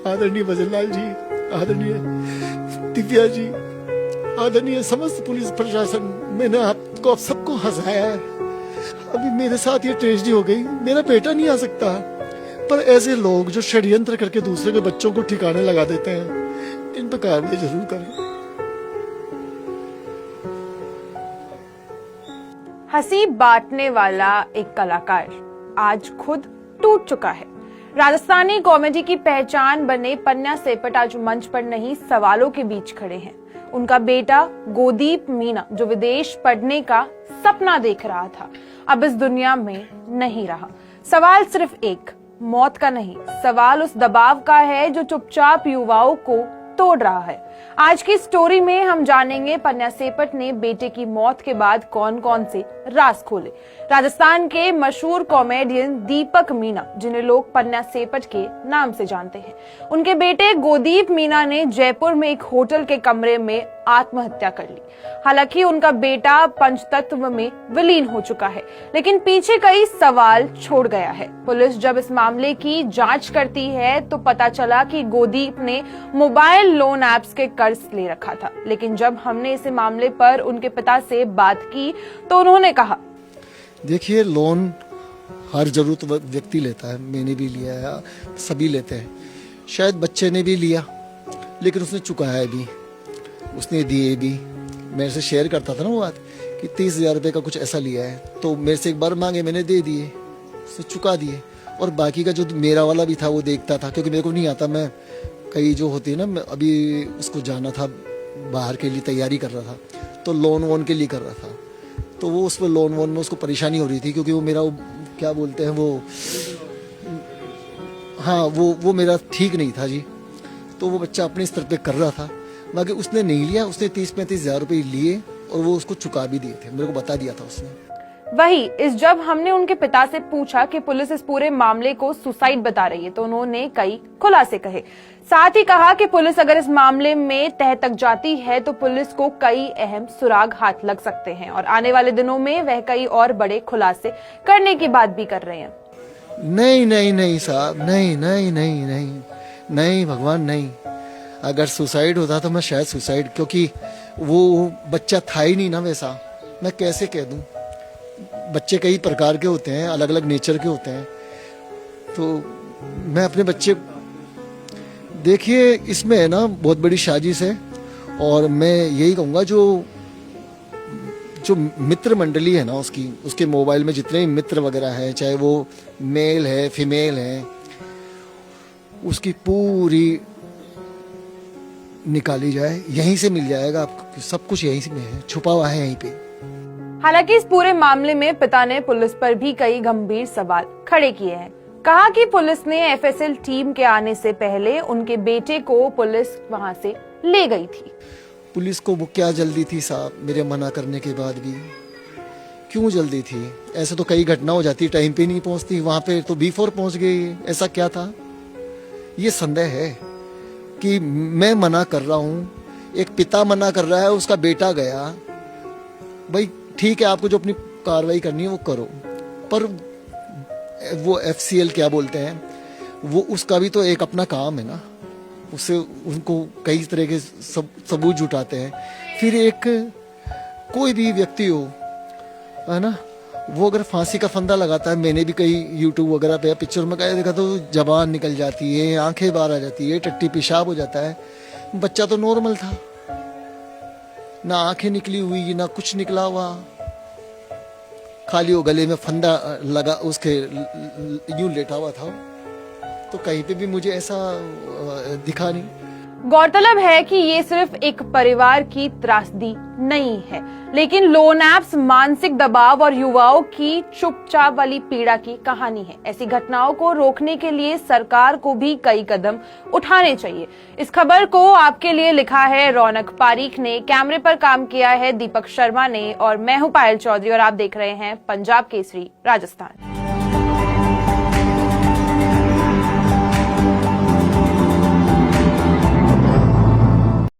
आदरणीय भजनलाल जी, आदरणीय दिव्या जी, आदरणीय समस्त पुलिस प्रशासन, मैंने आपको आप सबको हंसाया है। अभी मेरे साथ ये ट्रेजेडी हो गई, मेरा बेटा नहीं आ सकता, पर ऐसे लोग जो षड्यंत्र करके दूसरे के बच्चों को ठिकाने लगा देते हैं, इन पर कार्रवाई जरूर करें। हंसी बांटने वाला एक कलाकार आज खुद टूट चुका है। राजस्थानी कॉमेडी की पहचान बने पन्ना सेपट आज मंच पर नहीं, सवालों के बीच खड़े हैं। उनका बेटा गोदीप मीना, जो विदेश पढ़ने का सपना देख रहा था, अब इस दुनिया में नहीं रहा। सवाल सिर्फ एक, मौत का नहीं, सवाल उस दबाव का है जो चुपचाप युवाओं को तोड़ रहा है। आज की स्टोरी में हम जानेंगे पन्ना सेपट ने बेटे की मौत के बाद कौन कौन से राज खोले। राजस्थान के मशहूर कॉमेडियन दीपक मीना, जिन्हें लोग पन्ना सेपट के नाम से जानते हैं, उनके बेटे गोदीप मीना ने जयपुर में एक होटल के कमरे में आत्महत्या कर ली। हालांकि उनका बेटा पंचतत्व में विलीन हो चुका है, लेकिन पीछे कई सवाल छोड़ गया है। पुलिस जब इस मामले की जांच करती है तो पता चला कि गोदीप ने मोबाइल लोन ऐप्स के कर्ज ले रखा था। लेकिन जब हमने इस मामले पर उनके पिता से बात की तो उन्होंने कहा, देखिए, लोन हर जरूरत व्यक्ति लेता है, मैंने भी लिया है, सभी लेते हैं। शायद बच्चे ने भी लिया, लेकिन उसने चुकाया भी, उसने दिए भी। मेरे से शेयर करता था ना वो बात कि 30,000 रुपये का कुछ ऐसा लिया है, तो मेरे से एक बार मांगे, मैंने दे दिए, उसने चुका दिए। और बाकी का जो मेरा वाला भी था वो देखता था, क्योंकि मेरे को नहीं आता। मैं कई जो होती है ना, मैं अभी उसको जाना था, बाहर के लिए तैयारी कर रहा था, तो लोन वोन के लिए कर रहा था, तो वो उसमें लोन वोन में उसको परेशानी हो रही थी, क्योंकि वो मेरा क्या बोलते हैं वो, हाँ, वो मेरा ठीक नहीं था जी। तो वो बच्चा अपने स्तर पे कर रहा था, बाकी उसने नहीं लिया। उसने 30-35 हजार रुपये लिए और वो उसको चुका भी दिए थे, मेरे को बता दिया था उसने। वही जब हमने उनके पिता से पूछा कि पुलिस इस पूरे मामले को सुसाइड बता रही है, तो उन्होंने कई खुलासे कहे। साथ ही कहा कि पुलिस अगर इस मामले में तह तक जाती है तो पुलिस को कई अहम सुराग हाथ लग सकते हैं और आने वाले दिनों में वह कई और बड़े खुलासे करने की बात भी कर रहे हैं। नहीं साहब, नहीं भगवान, नहीं। अगर सुसाइड होता तो मैं शायद सुसाइड, क्योंकि वो बच्चा था ही नहीं ना वैसा। मैं कैसे कह दूं, बच्चे कई प्रकार के होते हैं, अलग अलग नेचर के होते हैं। तो मैं अपने बच्चे, देखिए, इसमें है ना बहुत बड़ी साजिश है। और मैं यही कहूँगा, जो मित्र मंडली है ना उसके मोबाइल में जितने मित्र वगैरह हैं, चाहे वो मेल है फीमेल है, उसकी पूरी निकाली जाए। यहीं से मिल जाएगा आपको, सब कुछ यहीं से है, छुपा हुआ है यहीं पे। हालांकि इस पूरे मामले में पिता ने पुलिस पर भी कई गंभीर सवाल खड़े किए हैं। कहा कि पुलिस ने एफएसएल टीम के आने से पहले उनके बेटे को पुलिस वहां से ले गई थी। पुलिस को वो क्या जल्दी थी साहब, मेरे मना करने के बाद भी क्यों जल्दी थी? ऐसे तो कई घटना हो जाती, टाइम पे नहीं पहुंचती, वहां पे तो B4 पहुंच गई। ऐसा क्या था? ये संदेह है कि मैं मना कर रहा हूं, एक पिता मना कर रहा है, उसका बेटा गया। भाई ठीक है, आपको जो अपनी कार्रवाई करनी है वो करो, पर वो FCL क्या बोलते हैं, वो उसका भी तो एक अपना काम है ना। उससे उनको कई तरह के सबूत जुटाते हैं। फिर एक कोई भी व्यक्ति हो, है ना, वो अगर फांसी का फंदा लगाता है, मैंने भी कई YouTube वगैरह पे पिक्चर में कहीं देखा, तो जबान निकल जाती है, आंखें बाहर आ जाती है, टट्टी पेशाब हो जाता है। बच्चा तो नॉर्मल था, ना आंखें निकली हुई ना कुछ निकला हुआ, खाली वो गले में फंदा लगा, उसके यूं लेटा हुआ था। तो कहीं पे भी मुझे ऐसा दिखा नहीं। गौरतलब है कि ये सिर्फ एक परिवार की त्रासदी नहीं है, लेकिन लोन ऐप्स, मानसिक दबाव और युवाओं की चुपचाप वाली पीड़ा की कहानी है। ऐसी घटनाओं को रोकने के लिए सरकार को भी कई कदम उठाने चाहिए। इस खबर को आपके लिए लिखा है रौनक पारीख ने, कैमरे पर काम किया है दीपक शर्मा ने, और मैं हूं पायल चौधरी और आप देख रहे हैं पंजाब केसरी राजस्थान।